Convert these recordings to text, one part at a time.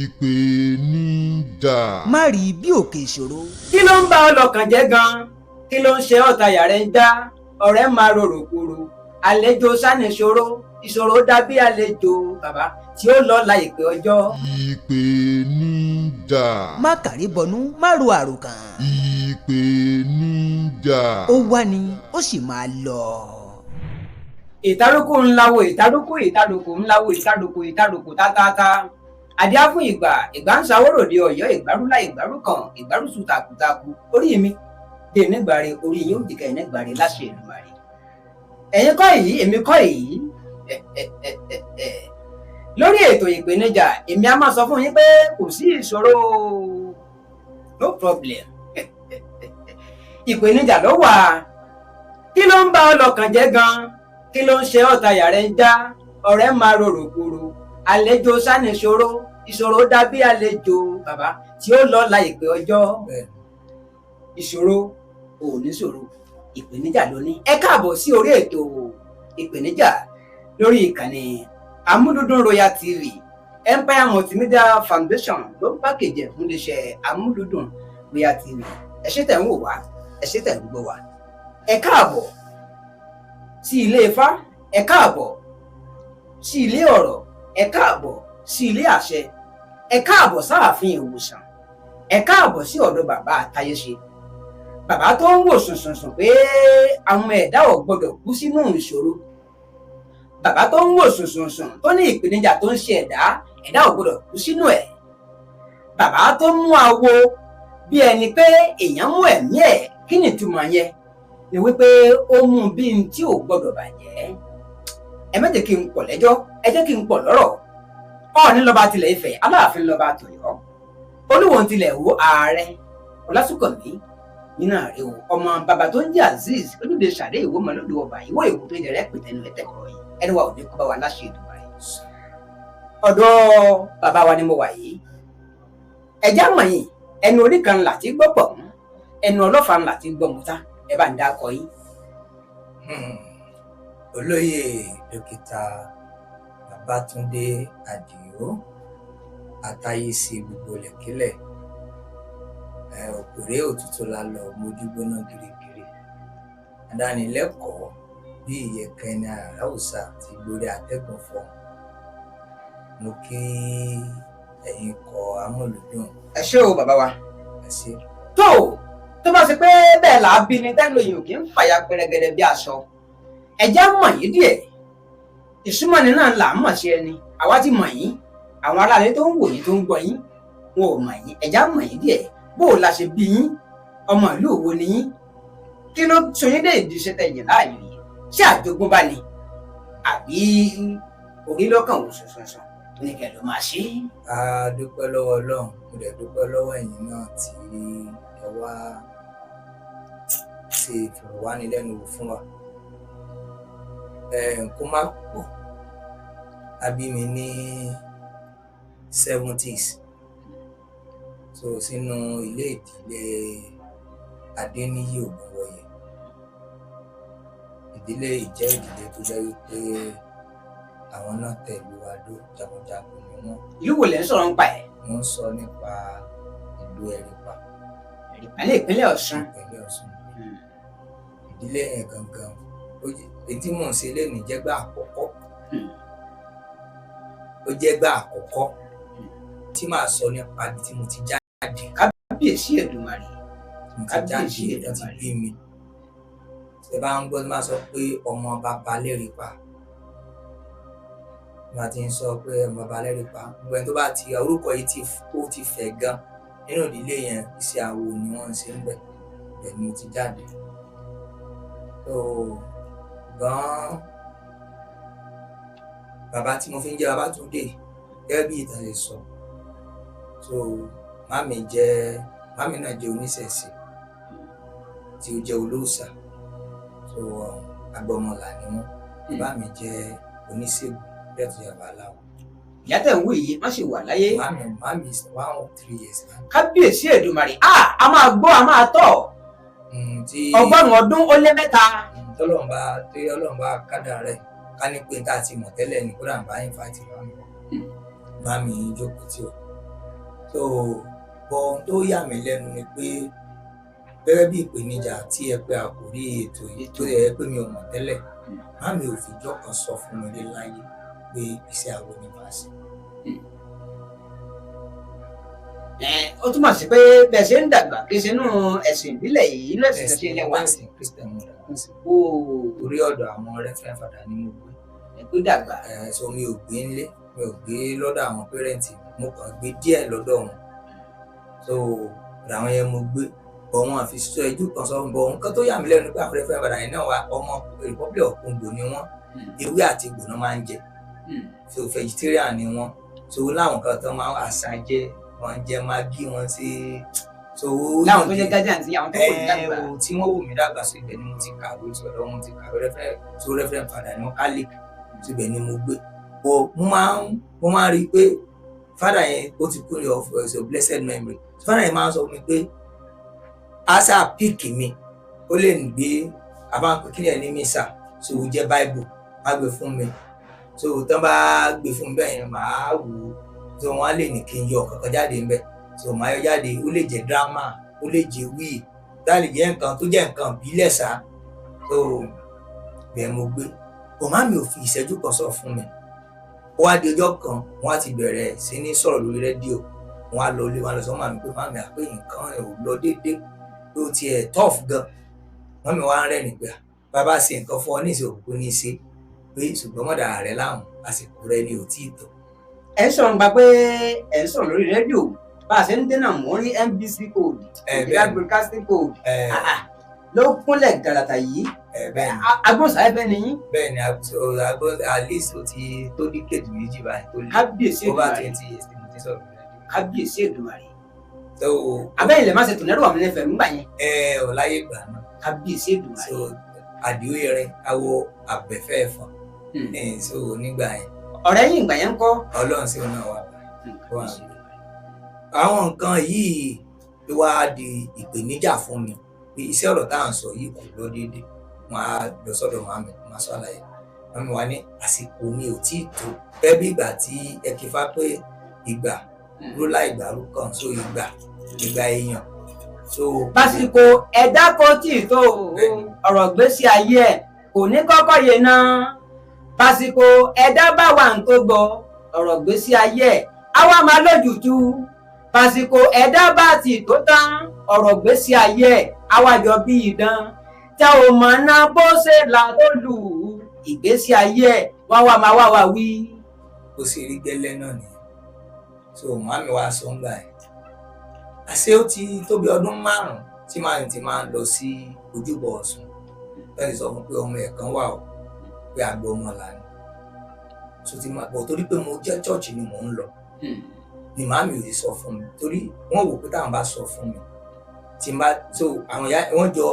ìpèníjà. má rí bí òkè ìṣòro. kí ló ń bá ọ lọ́kàn jẹ́ gan-an? kí ló ń ṣe ọ̀tàyà rẹ̀ ń já? ọ̀rẹ́ máa rorò kúrò. àlejò sáníṣòro, ìṣòro dàbí àlejò bàbá tí ó lọ láìpẹ́ ọjọ́. ìpèníjà. má kàrí bọnú, má ro àròkàn. ìpèníjà. ó wá ní ó sì máa lọ. ìtàrókò ńláwó ìtàrókò ńláwó ìtàrókò tátáká. àdíá fún ìgbà ń ṣàwòròde Ọ̀yọ́ ìgbárúlá ìgbárùkàn ìgbárùsù tàkùtàkù. orí mi dé nígbàre, orí yóò dìkẹ́ nígbàre láṣẹ Èdùmàrè. ẹ̀yin kọ́ èyí, èmi kọ́ èyí. lórí ètò ìpèníjà èmi á máa sọ fún yín pé kò sí ìṣòro, no problem. ìpèníjà ló wà. kí ló ń bá ọ lọ́kàn jẹ́ gan-an? kí ló ń ṣe ọ̀tàyà rẹ̀ ń já? ọ̀rẹ́ máa rorò kúrò. àlejò sáníṣòro, ìṣòro dàbí àlejò bàbá tí ó lọ láìpẹ́ ọjọ́. ìṣòro ò ní ṣòro, ìpèníjà ló ní. ẹ káàbọ̀ sí orí ètò ìpèníjà lórí ìkànnì Amúlùdùn Royal TV. Empire Multimedia Foundation ló ń pàkejì fún iléeṣẹ́ Amúlùdùn Royal TV. ẹ ṣé tẹ̀ ń wò wá, ẹ ṣé tẹ̀ ń gbọ́ wá. ẹ káàbọ̀ sí ilé Ifá, ẹ káàbọ̀ sí ilé ọ̀rọ̀, ẹ káàbọ̀ sí ilé àṣẹ, ẹ káàbọ̀ sáàfin ìwòsàn, ẹ káàbọ̀ sí ọ̀dọ̀ bàbá àtayéṣe. bàbá tó ń wò sùnsùnsùn pé àwọn ẹ̀dá ò gbọdọ̀ kú sínú ìṣòro. bàbá tó ń wò sùnsùnsùn tó ní ìpèníjà tó ń ṣe ẹ̀dá ò gbọdọ̀ kú sínú ẹ̀. bàbá tó mú awo bí ẹni pé èèyàn mú ẹ̀mí ẹ̀. kí ni ìtumọ̀ yẹn? ni wípé ó mú bí n tí ò gbọdọ̀ bàjẹ́. ẹ má jẹ́ kí n pọ̀ lẹ́jọ́, ẹ jẹ́ kí n pọ̀ lọ́rọ̀. Ọọ̀ni lọ́ba tilẹ̀ Ifẹ̀, Aláàfin lọ́ba tọ̀yọ́, Olúwo tilẹ̀ Ìwó, Ààrẹ Ọlásùnkànmí nínú ààrẹ o. ọmọ bàbá tó ń jẹ́ Azeez Olúde Ṣàdé Ìwó mọ́lódé ọba Ìwó Èkó tó jẹrẹ pẹ̀tẹ́nu ẹ̀tẹ̀kọ̀rọ̀ yìí. ẹni wa ò ní kó bá wa láṣẹ Èdùmàrè. ọ̀dọ̀ bàbá wa ni mo wà yìí. ẹ̀já mọ̀yìn ẹnu orí kan là ti gbọ́ pọ̀ mọ́, ẹnu ọlọ́fà là ti gbọ́ mọ́ta. ẹ bá ń dákọ yín. Olóyè Dókítà Babátúndé Àdìó Àtayéṣe gbogbo lẹ̀kílẹ̀. òpèrè òtútù la lọ mójú gbóná girigiri. adánilẹ́kọ̀ọ́ bí ìyẹ̀kẹ́ ní àrà òòṣà ti gbórí àtẹ́gùn fọ́. mo kí ẹ̀yin ikọ̀ Amúlùdùn. ẹ ṣé o bàbá wa. ẹ ṣé. tó bá ṣe pé bẹ́ẹ̀ là á bí ni tẹ́lẹ̀ yìí ò kí ń fàyà pẹrẹgẹdẹ bí aṣọ. ẹ̀já mọ̀ yín díẹ̀. ìsúnmọ́ni náà là á mọ̀ sí ẹni. àwa ti mọ̀ yín, àwọn aráàlú tó ń wò yín tó ń gbọ́ yín wọn ò mọ̀ yín. ẹ̀já mọ̀ yín díẹ̀. bó o la ṣe bí yín, ọmọ ìlú wo ni yín, kí ló so yín dé ìdí iṣẹ́ tẹ̀yìn láàyò yìí? ṣé àjogúnbá ni àbí orí lọ́kàn wò sọ̀sọ̀sọ̀ ní kẹ́ ló máa ṣe? a dúpẹ́ lọ́wọ́ Ọlọ́run, mo dẹ̀ dúpẹ́ lọ́wọ́ ẹ̀yin náà tí ẹ wá ṣe ìfọ̀rọ̀wánilẹ́nuwò fún wa. kó má pọ̀, a bí mi ní 70s, so sínú ilé ìdílé Adéníyì Ògúnwọyè. ìdílé ìjẹ́ ìdílé tó jẹ́ wípé àwọn náà tẹ̀lú adó jagunjagun ni wọ́n. ìlú wo lẹ ń sọ̀rọ̀ nípa ẹ̀? wọ́n ń sọ nípa ìlú Ẹ̀rìpà. Ẹ̀rìpà ní ìpínlẹ̀ Ọ̀ṣun. ìpínlẹ̀ Ọ̀ṣun. ìdílé yẹn gangan èyí tí mò ń ṣe lẹ́nu jẹ́gbà àkọ́kọ́. ó jẹ́gbà àkọ́kọ́ tí màá sọ nípa ibi tí mo ti jáde. kábíyèsí Èdùmàrè. mo ti jáde, ẹ ti bí mi. ṣe bá ń gbọ́ máa sọ pé ọmọ bàbá lẹ́rìpà. máa ti ń sọ pé ọmọ bàbá lẹ́rìpà, gbogbo ẹni tó bá ti orúkọ yìí ti fẹ̀ gan nínú ìdílé yẹn. iṣẹ́ awo ni wọ́n ń ṣe ń bẹ̀, bẹ̀ ni mo ti jáde. gan bàbá tí mo fi ń jẹ́ Babátúndé gẹ́gẹ́ bí ìtàn lè sọ. màmí náà jẹ́ oníṣẹ̀ṣe tí ó jẹ́ olóòṣà. agbọmọlà ni wọ́n. bàbá mi jẹ́ oníṣègùn bẹ́ẹ̀ tó yàgbá aláwọ̀. ìyá tẹ̀ ń wò yìí wọ́n sì wà láyé. màmí is 1 or 3 years now. kábíyèsí Èdùmàrè. a máa gbọ́ a máa tọ̀. 100 ọdún ó lé 3. Ọlọ́run bá kádà rẹ̀ ká ní pé tá a ti mọ̀ tẹ́lẹ̀ ní kódà bá yín fàtí lọ́nà. màmí jókòó tì wá. So bọ̀ ohun tó yà mí lẹ́nu ni pé gẹ́gẹ́ bí ìpèníjà tí ẹ pé àkòrí ètò yìí tó yẹ pé mi ò mọ̀ tẹ́lẹ̀, màmí ò fìjọ́ kan sọ fún mi rí láyé pé iṣẹ́ awo ni màá ṣe. Ó túmọ̀ sí pé bẹ́ẹ̀ ṣe ń dàgbà kí sínú ẹ̀sìn ìbílẹ̀ yìí lẹ́sìn tó ṣe ilé wa. ẹ̀sìn Christian mo dàgbà sí. Ooo, Orí ọ̀dọ̀ àwọn Reverend Father ni mo gbé. ẹ̀kú dàgbà. So mi ò gbé nílé, mi ò gbé lọ́dọ̀ àwọn pẹ́rẹ́ǹtì mi, mo kàn gbé díẹ̀ lọ́dọ̀ wọn. So àwọn yẹn mo gbé bọ̀ wọn àfi sọ ẹjú kan sọ bọ̀ nǹkan tó yà mí lẹ́nu pé àwọn Reverend Father yẹn náà wà ọmọ Republic of Congo ni wọ́n, ewé àti egbò náà máa ń jẹ, so vegetarian ni wọ́n, so láwọn kan tó máa ń àṣà jẹ wọ́n jẹ mágí wọn sí. So Láwọn tó jẹ́ guardian tí àwọn tó kò ní dàgbà. tí wọ́n wò mí dàgbà sí ibẹ̀ ni mo ti kàwé sọ̀dọ̀ mo ti kàwé Reverend Father ni wọ́n Catholic, so ibẹ̀ ni mo gbé. But mo máa ń rí i pé Father yẹn ó ti kú ní of blessed memory. Father yẹn máa ń sọ fún mi pé asa pick mi ó lè gbé àbáǹkì kí ni ẹni mi sà, so ó jẹ́ Bible má gbé fún mi, so tán bá gbé fún mi bẹ́ẹ̀ yẹn màá wò ó, so wọ́n á lè ní kí n yọ kankan jáde ńbẹ̀, so màá yọ jáde, ó lè jẹ́ drama, ó lè jẹ́ wíì, tá lè jẹ́ nǹkan tó jẹ́ nǹkan ìbílẹ̀ sá. So bẹ́ẹ̀ mo gbé ọmọ mi ò fi ìṣẹ́jú kan sọ fún mi. Ó wá di ọjọ́ kan wọ́n á ti bẹ̀rẹ̀ sí ní sọ̀rọ̀ lórí rédíò, wọ́n á lọ ilé wọn lọ sọ màmí pé màmí àpé nǹkan ẹ̀ ò lọ déédéé pé ó tiẹ̀ tough gan. Màmí wá ń rẹ́rìn pé bàbá ṣe nǹkan fún ọ ní ìṣòro kò ní í ṣe pé ṣùgbọ́n mọ̀dà rẹ̀ láwọn àsìkò rẹ̀ ni ò tí ì tó. Ẹ ń sọ̀rọ̀ nípa pé ẹ ń sọ̀rọ̀ lórí rédíò bá a ṣe ń dènà mọ́ rí NBC code, Nigeria Broadcasting Code ló kúnlẹ̀ gàràtà yìí. Agbóhùnsáfẹ́fẹ́ ni yín. Bẹ́ẹ̀ ni at least ó ti tó díkèdì méjì báyìí tó lé Kábíyèsí over Èdùmàrè. 20 years tí mo ti sọ̀rọ̀ lórí rédíò. Kábíyèsí Èdùmàrè. So Abẹ́yìn lè má ṣe tòun ẹrú àwọn ẹlẹ́fẹ̀ẹ́ nígbà yẹn. ọ̀láyé gbà náà. Kábíyèsí Èdùmàrè. So àdìó erin awo àbẹ̀fẹ́ ẹ̀fọn. So nígbà yẹn Ọ̀rẹ́ yín ìgbà yẹn ń kọ́. Ọlọ́run sí ọ̀nà wa báyìí. Àwọn nǹkan yìí ló wá di ìpèníjà fún mi pé iṣẹ́ ọ̀rọ̀ tá à ń sọ yìí kò lọ déédéé. Wọ́n á lọ sọ́dọ̀ màmí máa sọ àlàyé. Màmí wa ní àsìkò mi ò tí ì tó fẹ́ bí ìgbà tí ẹ kí fá pé ìgbà ló láì gbàrú kan, so ìgbà èèyàn. So Básìkò ẹ̀dá kan tí ì tó ọ̀rọ̀ gbésí ayé ẹ̀ kò ní kọ́kọ́ yé náà. Básìkò ẹ̀dá bá wà ń tó gbọ́ ọ̀rọ̀ gbésí ayé ẹ̀ á wá máa lójútùú. Básìkò ẹ̀dá bá ti tó tán ọ̀rọ̀ gbésí ayé ẹ̀ á wá jọ bí idán. Tẹ ò mọ̀ ná bó ṣe là tó lù ìgbésí ayé ẹ̀ wá máa wá wí. ó sì rí gẹ́lẹ́ náà nìyẹn. So màmí wa sọ ń gbà yẹn. Àṣé ó ti tó bí ọdún 5 tí màmí ti máa ń lọ sí ojúbọ Ọ̀ṣun. Bẹ́ẹ̀ sọ fún pé ọmọ ẹ̀ kan wà ó pé àgbẹ̀ ọmọ là ní. So ti máa bọ̀ torí pé mo jẹ́ chọ́ọ̀chì ni mò ń lọ. Ni màmí ò sì sọ fún mi torí wọ́n wò pé táwọn bá sọ fún mi tí n bá so àwọn ìyá wọn jọ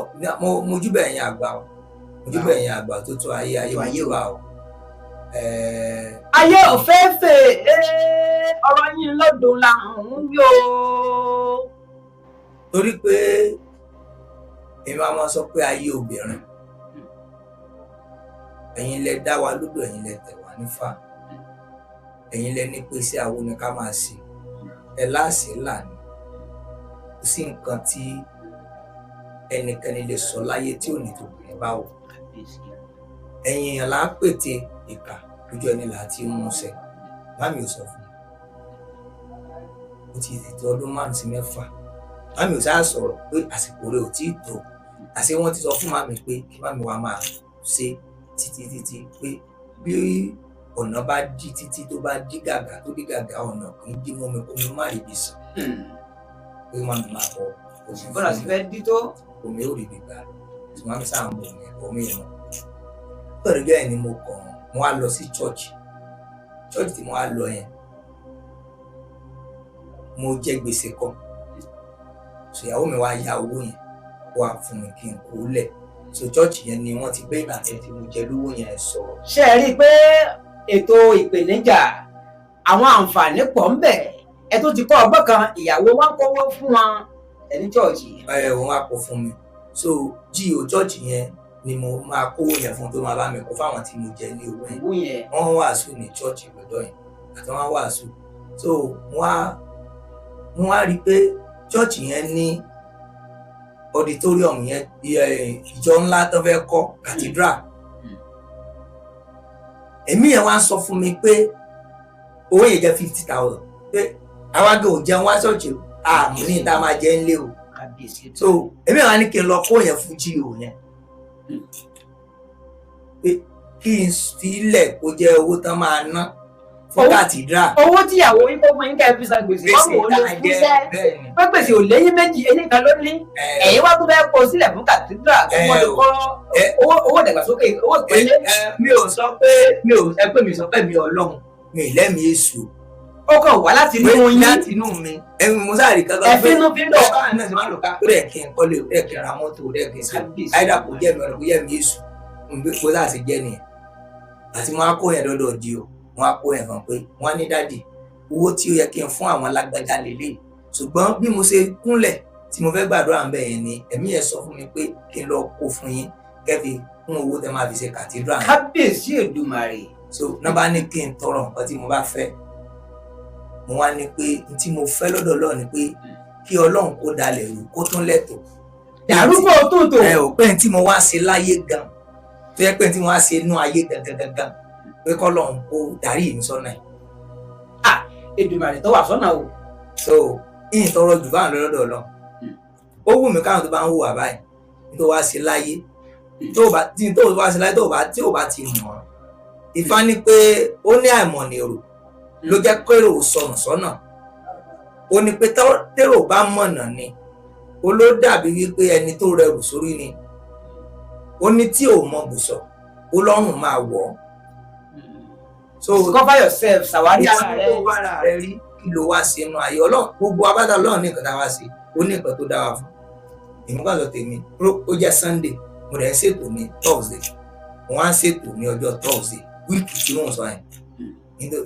mo júbẹ̀ ẹ̀yin àgbà o mo júbẹ̀ ẹ̀yin àgbà tó tó ayé wà o. Ayé òféèfé ọ̀rọ̀ yín lọ́dún là ń yó. Torí pé èmi máa sọ pé ayé obìnrin ẹ̀yin lẹ dá wa lódò, ẹ̀yin lẹ tẹ̀ wá nífà, ẹ̀yin lẹ ní pé iṣẹ́ awo ni ká máa ṣe, ẹ láàṣẹ lànà. Kò sí nǹkan tí ẹnikẹ́ni lè sọ láyé tí ò ní tòbìnrin bá wò. Ẹ̀yin èèyàn là á pète ìkà lójú ẹni là á ti mú ṣẹ. Màmí ò sọ fún mi. Ó ti tètè ọdún 5 sí 6. Màmí ò sáà sọ̀rọ̀ pé àsìkò rẹ̀ ò tí ì tó. Àṣé wọ́n ti sọ fún màmí pé kí màmí wa máa ṣe títí pé bí ọ̀nà bá dí títí tó bá dí gàgà tó dí gàgà ọ̀nà kì í dí mọ́ mi kó mi má rí ibi sàn. Pé màmí máa bọ̀ omi Bọ́lá sì fẹ́ dí tó. omi ò rí ibi gbà tí màmí sáà ń bọ̀ omi ìrùn. Pẹ̀lú bẹ́ẹ̀ ni mo kàn mo wá lọ sí church tí mo wá lọ yẹn mo jẹ gbèsè kan, so ìyàwó mi wá ya owó yẹn wá fún mi kí n kó lẹ̀, so church yẹn ni wọ́n ti gbé ìgbà tí mo jẹ lówó yẹn sọ̀rọ̀. Ṣé ẹ rí i pé ètò ìpèníjà àwọn àǹfààní pọ̀ ń bẹ? Ẹ tó ti kọ́ ọgbọ́n kan ìyàwó wa kọ́wọ́ fún wọn ẹni chọ́ọ̀chì. Wọ́n wá kó fún mi, so jíò church yẹn ni mo máa kówó yẹn fún tó máa bá mi kó fáwọn tí mo jẹ ní owó yẹn. Wọ́n wàásù ní church lọ́dọ̀ yẹn àti wọ́n wàásù so wọ́n á rí i pé church yẹn ní auditorium yẹn ìjọ ńlá tó fẹ́ kọ́ cathedral èmi yẹn wá sọ fún mi pé owó yẹn jẹ́ 50,000 pé àwa gò jẹun wá ṣọ́ọ̀ṣì àmì ní ìta máa jẹ ńlé o so èmi yẹn wá ní kí n lọ kó yẹn fún GO yẹn pé kí n sílẹ̀ kó jẹ́ owó tán máa ná fún cathedral. owó tíyàwó yín kó fún yín kẹ́ fi san gbèsè ọmọ òun ló fún iṣẹ́ pé gbèsè ò léyìn méjì eyín kan ló ní ẹ̀yin wá tó fẹ́ kó sílẹ̀ fún cathedral tó wọ́n lè kọ́ owó ìdàgbàsókè owó ìpínlẹ̀. mi ò sọ pé mi sọ pé mi Ọlọ́run mi lẹ́mìí èṣù. ó kàn wá láti inú yín láti inú mi ẹ̀mí mo sáré kankan ẹ fínú fínú ọ̀pá náà ti máa lò ká ó rẹ̀ kí n kọ́lé ó rẹ̀ kí n ra mọ́tò ó rẹ̀ kí n ṣe àìdá kò jẹ́ mi ọ̀rọ̀ kò jẹ́ mi èṣù mo sáà ti jẹ́ nìyẹn àti wọn á kó yẹn dọ́dọ̀ di o wọn á kó yẹn kan pé wọn á ní dáàdì owó tí ó yẹ kí n fún àwọn alágbájá lélẹ̀ ṣùgbọ́n bí mo ṣe kúnlẹ̀ tí mo fẹ́ gbàdúrà ń bẹ̀ yẹn ni ẹ̀mí yẹn sọ fún mi pé kí n lọ kó fún yín kẹ́fì fún owó tẹ́ máa fi ṣe cathedral. kábíyèsí Èdùmàrè. so náà bá ní kí n tọrọ nǹkan tí mo bá fẹ́ mo wá ní pé n tí mo fẹ́ lọ́dọ̀ Ọlọ́run ni pé kí Ọlọ́run kó dalẹ̀ rú kó tún lẹ́tọ̀. dàrúgbò tóòtò. ẹ ò pé n tí mo wá ṣe láyé gan tó yẹ pé n tí mo wá ṣe inú ayé gangan pé kọ́lọ́run kó darí mi sọ́nà ẹ̀. Èdùmàrè tó wà sọ́nà o. so ìyìn tọrọ jù báwọn lọ́dọ̀ Ọlọ́run ó wù mí káwọn tó bá ń hùwà báyìí tó wá ṣe láyé tó wá ṣe láyé tí ò bá ti mọ̀ Ifá ní pé ó ní àìmọ̀nì èrò ló jẹ́ kérò sọnù sọ́nà ó ní pé térò bá mọ̀nà ni ó ló dàbí wípé ẹni tó rẹrù sórí ni ó ní tí ò mọ bùsọ̀ ó lọ́rùn máa wọ̀ ọ́. so cover yourself ṣàwárí ara rẹ rí kí ló wá sí inú ayé Ọlọ́run gbogbo abájá Ọlọ́run ní nǹkan tá a wá sí ó ní nǹkan tó dá wa fún ìmúkànlọ tèmi ó jẹ́ Sunday mo rẹ̀ ń ṣètò ní Thursday mo wá ń ṣètò ní ọjọ́ Thursday wíìkì tí wọ́n sọ yẹn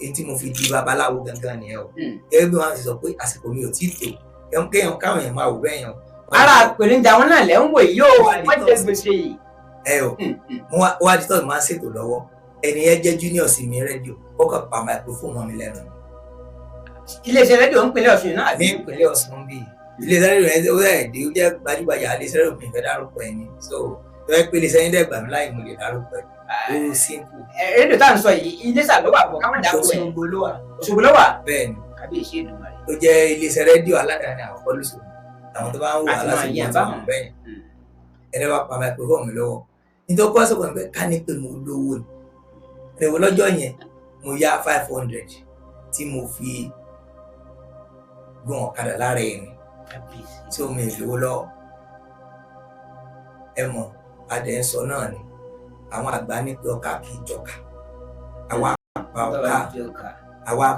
ní tí mo fi di babaláwo gangan nìyẹn o gẹ́gẹ́ bí wọ́n ti sọ pé àsìkò mi ò tí ì tó kéèyàn káwọn èèyàn máa wò bẹ́ẹ̀ yẹn. ara àpèníjà wọn náà lẹ́ ń wò yìí ó wọ́n jẹ́ gbèsè yìí. ẹ o mo wá di tọ́jú máa ń ṣètò lọ́wọ́ ẹni yẹn jẹ́ junior sí mi rédíò ó kàn pa microphone mọ́ mi lẹ́nu. iléeṣẹ́ rédíò ń pinlẹ̀ Ọ̀ṣun náà. ní ìpínlẹ̀ Ọ̀ṣun bíi iléeṣẹ́ rédíò yẹn ó rẹ̀ dé ó jẹ́ gbajúgbajà iléeṣẹ́ rédíò mi fẹ́ dárúkọ ẹni so tó yẹ pé iléeṣẹ́ yẹn dẹ́gbà mi láì mo lè dárúkọ ẹ̀ ó simple. rédíò tá à ń sọ yìí iléeṣẹ́ àlọ́ wà bọ̀ káwọn dàpọ̀ ẹ̀ Òṣogbo ló wà. Òṣogbo ló wà. bẹ́ẹ̀ ni kábíyèsí Èdùmàrè. ó jẹ́ iléeṣẹ́ rédíò aládàáni àkọ́kọ́ lóṣogbo àwọn tó bá ń wò aláṣẹ bẹ́ẹ̀ ẹni bá pa microphone mi lọ́wọ́ nítorí kó sọ̀kọ̀ nípa ká ní pé mo lówó ni ẹ̀wọ̀n lọ́jọ́ yẹn mo yá 500 tí mo fi gun ọ̀kadà lára ẹ̀ ni tí omi ìlówó lọ́wọ́ ẹ mọ̀ adé ń sọ náà ni àwọn àgbà ní pé ọkà kì í jọkà àwa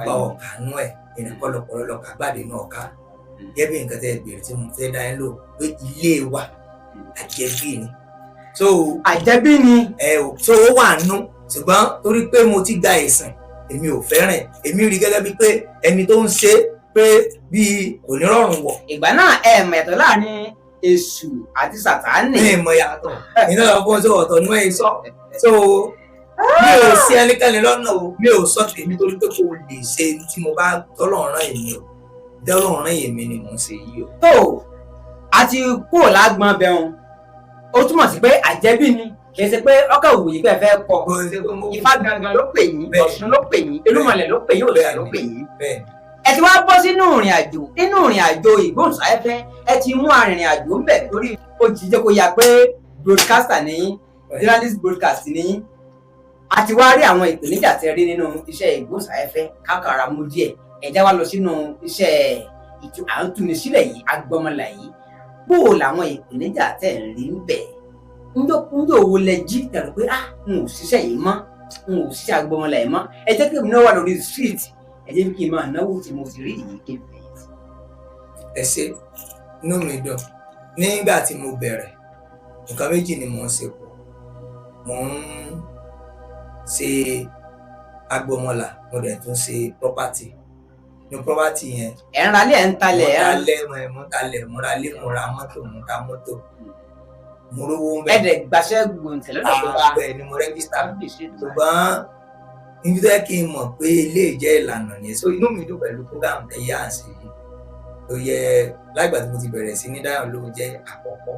pa ọkà nú ẹ̀ ìrìnkọ́ lọ́pọ̀lọ́ lọ́kà gbàdé náà ọkà gẹ́gẹ́ bí nǹkan tẹ́ bèrè tí mo fẹ́ dá yín lò pé ilé wa àjẹbí ni. so àjẹbí ni. so ó wà nú ṣùgbọ́n torí pé mo ti gba ẹ̀sìn èmi ò fẹ́ràn èmi rí gẹ́gẹ́ bíi pé ẹni tó ń ṣe pé bíi kò ní rọrùn wọ̀. ìgbà náà mẹ̀tọ́ láàrin èṣù àti sàtánì. mi ì mọ̀ yàtọ̀ iná lọ fún ọjọ́ ọ̀tọ̀ ní wọ́n sọ so mi ò sí ẹnikẹ́ni lọ́nà o mi ò sọ tèmi torí pé kò lè ṣe tí mo bá tọ́lọ́run rán èmi o tọ́lọ́run rán èmi ni mò ń ṣe yìí o. tó a ti kúrò lágbọn bẹun ó túmọ̀ sí pé àjẹbí ni kì í ṣe pé ọkọ̀ òwòye pé ẹ fẹ́ kọ Ifá gangan ló pè yín Ọ̀ṣun ló pè yín Elúmọlẹ̀ ló pè yín Òòṣà ló pè yín. ẹ ti wá bọ́ sínú ìrìn àjò nínú ìrìn àjò ìgbóhùnsáfẹ́fẹ́ ẹ ti mú arìnrìn àjò ń bẹ̀ torí ó ti jẹ́ kó yà pé broadcaster ni journalist broadcast ni a ti wá rí àwọn ìpèníjà tẹ́ rí nínú iṣẹ́ ìgbóhùnsáfẹ́fẹ́ kákàrà mú díẹ̀ ẹ já wá lọ sínú iṣẹ́ à ń túni sílẹ̀ yìí agbọ́mọlà yìí bó o làwọn ìpèníjà tẹ́ ń rí ń bẹ̀ njó wo lẹ jí tẹ̀lé pé n ò ṣiṣẹ́ yìí mọ́ n ò ṣiṣẹ́ agbọ́mọlà yìí mọ́ ẹ jẹ́ kí èmi náà wà lórí street ẹ jẹ́ kí n máa náwó tí mo ti rí yìí kí n fẹ̀yìntì. ẹ ṣe inú mi dùn nígbà tí mo bẹ̀rẹ̀ nǹkan méjì ni mò ń ṣe pọ̀ mò ń ṣe agbọ́mọlà mo dẹ̀ tún ṣe property ní property yẹn. ẹ̀ ń ralé ẹ̀ ń talẹ̀ mo talẹ̀ mo ralé mo ra mọ́tò mo ta mọ́tò mo rówó ń bẹ. ẹ̀dẹ̀ gbàṣẹ́ gbòǹtẹ̀ lọ́dọ̀ tó bá. bẹ́ẹ̀ ni mo rẹ́gísítà ṣùgbọ́n níbi tó yẹ kí n mọ̀ pé ilé ìjẹ́ ìlànà ni so inú mi dùn pẹ̀lú program tẹ̀yẹ àǹsì yìí tó yẹ lágbà tí mo ti bẹ̀rẹ̀ sí ní dáhùn lóhùn jẹ́ àkọ́kọ́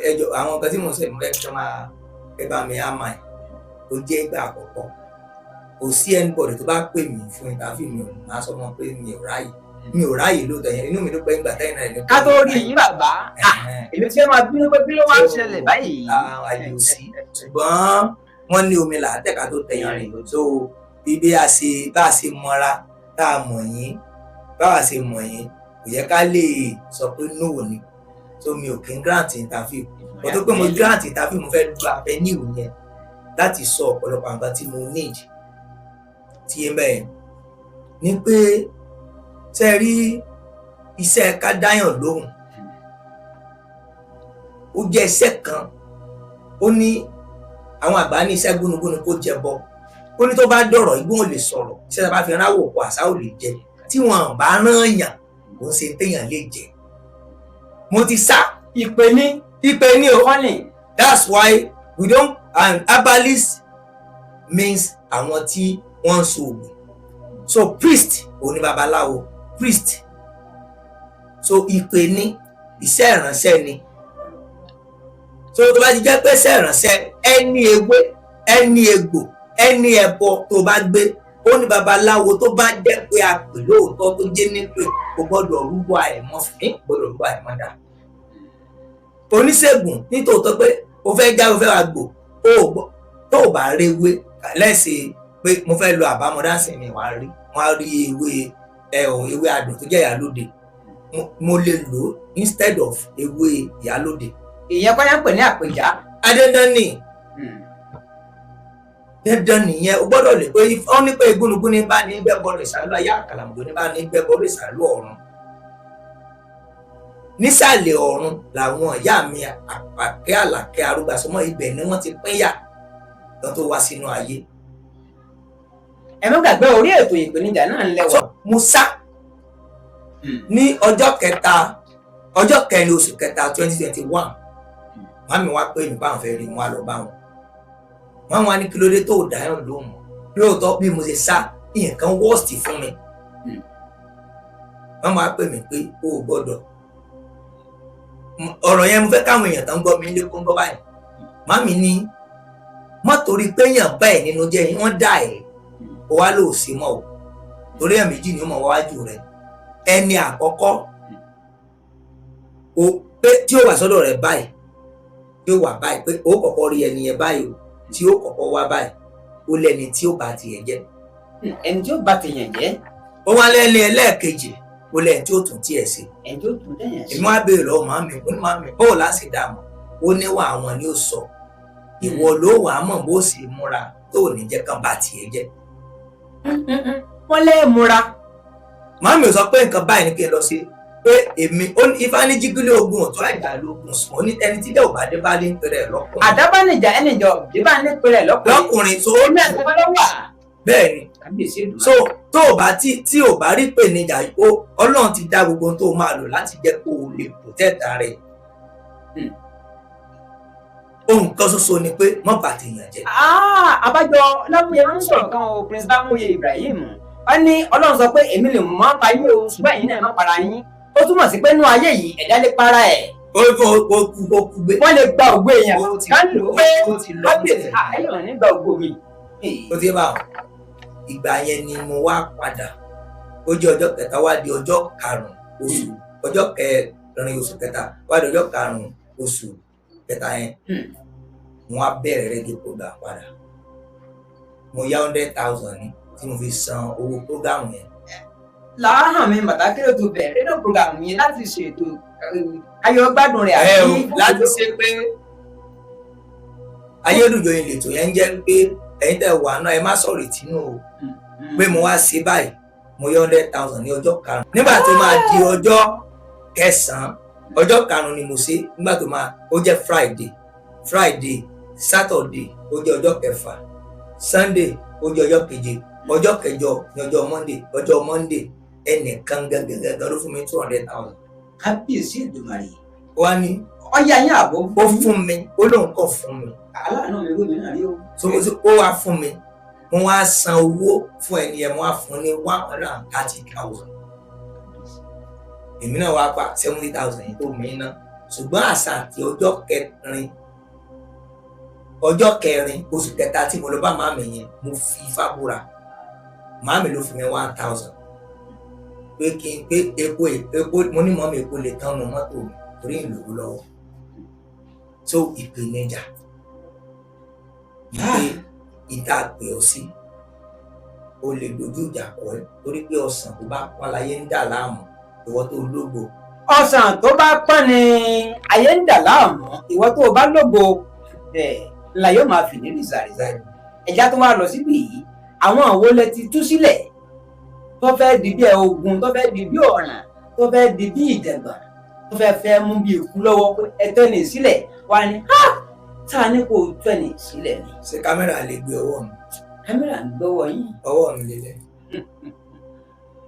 ẹjọ àwọn nǹkan tí mo sọ ìmúlẹ̀ kí wọ́n máa ẹ bá mi á máa ó jẹ́ ìgbà àkọ́kọ́ kò sí anybody tó bá pè mí fún interview mi ò máa sọ wọn pé mi ò ráyè lóòótọ́ yẹn inú mi ló pẹ́ ìgbà tẹ́yìn náà ẹni. ká tó rí yín bàbá èmi tí wọ́n máa bínú pé kí ló wá ń ṣẹlẹ̀ báyìí. àyè ò sí ṣùgbọ́n wọ́n ní omi làátẹ̀ká tó tẹ̀yìn rìn so bí a ṣe mọ́ra tá a mọ̀ yín báwa ṣe mọ̀ yín kò yẹ ká lè sọ pé no ni so mi ò kí n grant interview kò tó pé mo grant interview mo fẹ́ lu avenue yẹn láti sọ ọ̀pọ̀lọpọ̀ nǹkan tí mo need tí yẹn bẹ́ẹ̀ ni pé ṣe rí iṣẹ́ ká dáyàn lóhùn ó jẹ́ iṣẹ́ kan ó ní àwọn àgbà ní iṣẹ́ gúnugúnu kó jẹ bọ ó ní tó bá dọ̀rọ̀ igbó ò lè sọ̀rọ̀ iṣẹ́ tá a bá fi ráwọ̀ kó àṣà ò lè jẹ tí wọn bá rán yàn kò ń ṣe téèyàn lè jẹ mo ti sá ìpè ní o that's why we don't and herbalist means àwọn tí wọ́n ń so oògùn so priest òní babaláwo priest so ìpè ní iṣẹ́ ìránṣẹ́ ni so tó bá ti jẹ́ pé iṣẹ́ ìránṣẹ́ ẹni ewé ẹni egbò ẹni ẹbọ tó bá gbé ó ní babaláwo tó bá jẹ́ pé a pè lóòótọ́ tó jẹ́ nípè kò gbọ́dọ̀ rúbọ àìmọ́ fún gbọ́dọ̀ rúbọ àìmọ́ dà oníṣègùn nítòótọ́ pé o fẹ́ já o fẹ́ wá gbò tó o bá réwé lẹ́sẹ̀ pé mo fẹ́ lo àbámọ́dánsìn mi wàá rí wọ́n á rí ewé adùn tó jẹ́ ìyálóde mo lè lò instead of ewé ìyálóde. ìyẹn kọ́ yẹn pè ní àpèjá. adédán ni dandan nìyẹn o gbọ́dọ̀ lè pé wọ́n ní pé igúnnugún ní bá ní gbẹ́bọ rẹ̀ sálú ayé àkàlàmùgbò ní bá ní gbẹ́bọ rẹ̀ sálú ọ̀run nísàlẹ̀ ọ̀run làwọn ìyá mi àpàkẹ́ àlàkẹ́ arúgbàsọmọ ibẹ̀ ni wọ́n ti pínyà tán tó wá sínú ayé. ẹ má gbàgbé orí ètò ìpèníjà náà ń lẹ́wọ̀. mo sá ní ọjọ́ kẹrin oṣù kẹta 2021 màmí wá pé nípa àwọn fẹ́ rí wọn lọ bá wọn wọn wá ní kí ló dé tó dáhùn lóhùn lóòótọ́ bí mo ṣe sá nǹkan worst fún mi wọn wá pè mí pé o ò gbọ́dọ̀ ọ̀rọ̀ yẹn mo fẹ́ káwọn èèyàn tán gbọ́ mi lé kó ń gbọ́ báyìí màmí ní má torí pé èèyàn bá ẹ̀ nínú jẹ́ wọ́n dà ẹ̀ ó wá lò sí mọ́ o torí ẹ̀ méjì ni ó mọ̀ wájú rẹ̀ ẹni àkọ́kọ́ o pé tí ó wà sọ́dọ̀ rẹ̀ báyìí tí ó wà báyìí pé ó kọ́kọ́ rí ẹni yẹn báyìí o tí ó kọ́kọ́ wá báyìí ó lẹ́ni tí ó bá tiẹ̀ jẹ́. ẹni tí ó bá tiẹ̀ jẹ́. ó wá lẹ́ni ẹlẹ́ẹ̀kejì ó lẹ́ni tí ó tún tiẹ̀ ṣe. ẹni tí ó tún lẹ́yìn ṣe. èmi wá béèrè lọ́wọ́ màmí ó ní màmí bóò láti dààmú ó níwà àwọn ni ó sọ ìwọ ló wà á mọ̀ bó sì múra tó ò ní jẹ́ kán bá tiẹ̀ jẹ́. wọ́n lé múra. màmí ò sọ pé nǹkan báyìí ni kí n lọ sí pé èmi ifá ní jígúlé ogun ọ̀tún àjà lógun sùn ó ní ẹni tí dẹ́wò bá dé bá lé ń pèrè lọ́kùnrin. àdábánijà ẹnìjọ dé bá ní pèrè lọ́kùnrin tó ní ẹ̀sìn ló wà. bẹ́ẹ̀ ni so tó o bá tí o bá rí pèníjà ó ọlọ́run ti dá gbogbo tó o máa lò láti jẹ́ kó o lè protect rẹ̀. ohun kan ṣoṣo ni pé mọ́ bàtì yàn jẹ́. àbájọ lámúyẹ ń sọ̀rọ̀ kan o Prince Bámúyẹ Ibrahim wọ́n ní ọlọ́run sọ pé èmi lè máa pa yín o ṣùgbọ́n ẹ̀yin náà má para yín ó túmọ̀ sí pé nínú ayé yìí ẹ̀dá lè para ẹ̀. ó kú gbé. wọ́n lè gba ògbó èèyàn ká ló pé kábíyèsí ẹ̀yọ̀ ní gba ògbó mi. ó ti bá wọn ìgbà yẹn ni mo wá padà ó jẹ́ ọjọ́ kẹta wá di ọjọ́ karùn-ún oṣù ọjọ́ kẹrin oṣù kẹta wá di ọjọ́ karùn-ún oṣù kẹta yẹn wọ́n á bẹ̀rẹ̀ reggae program padà mo yá 100,000 ní tí mo fi san owó program yẹn. làáhàn mi pàtàkì ló tó bẹ̀rẹ̀ rédíò program yẹn láti ṣètò ayọ̀gbádùn rẹ̀ àbí. láti ṣe pé ayélujára ìletò yẹn ń jẹ́ pé ẹ̀yin tẹ́ wà náà ẹ má sọ̀rọ̀ ìtinú o pé mo wá sí báyìí mo yá 100,000 ní ọjọ́ karùn-ún nígbà tó máa di ọjọ́ kẹsàn-án ọjọ́ karùn-ún ni mo ṣe nígbà tó máa ó jẹ́ Friday Saturday ó jẹ́ ọjọ́ kẹfà Sunday ó jẹ́ ọjọ́ keje ọjọ́ kẹjọ ní ọjọ́ Monday ẹnìkan gangan ló fún mi 200,000. kábíyèsí Èdùmàrè. wá ní ọyá yín àbọ̀ ó fún mi ó lóun kọ̀ fún mi. aláàánú mi gómìnà náà rí o. ó wá fún mi wọ́n wá san owó fún ẹni ẹ̀ wọ́n á fún ní 130,000 èmi náà wá pa 70,000 yìí tó mi ná ṣùgbọ́n àṣà àti ọjọ́ kẹrin oṣù kẹta tí mo lọ bá màmí yẹn mo fi ifá búra màmí ló fi mi 1,000 pé kí n pé epo mo ní mọ́mí epo lè tán nu mọ́tò mi torí ìlú lọ́wọ́ so ìpèníjà pé ìta pè ọ́ sí o lè dojú ìjà kọ ẹ́ torí pé ọsàn tó bá pọ́n láyé ń dà láàmú ìwọ tó lógo. ọsàn tó bá pọ́n ni ayé ń dà láàmú ìwọ tó bá lógo la yóò máa fìdí rìsàrìsà ẹja tó wá lọ síbí yìí àwọn àwo lẹ ti tú sílẹ̀ tó fẹ́ di bí ogun tó fẹ́ di bí ọ̀ràn tó fẹ́ di bí ìdẹ̀gbọ̀n tó fẹ́ mú bí ikú lọ́wọ́ pé ẹtọ́ ní sílẹ̀ wá ní tá a ní kó tọ́ ní sílẹ̀ ni. ṣé kámẹ́rà lè gbé ọwọ́ mi. kámẹ́rà ń gbọ́wọ́ yín. ọwọ́ mi lélẹ̀.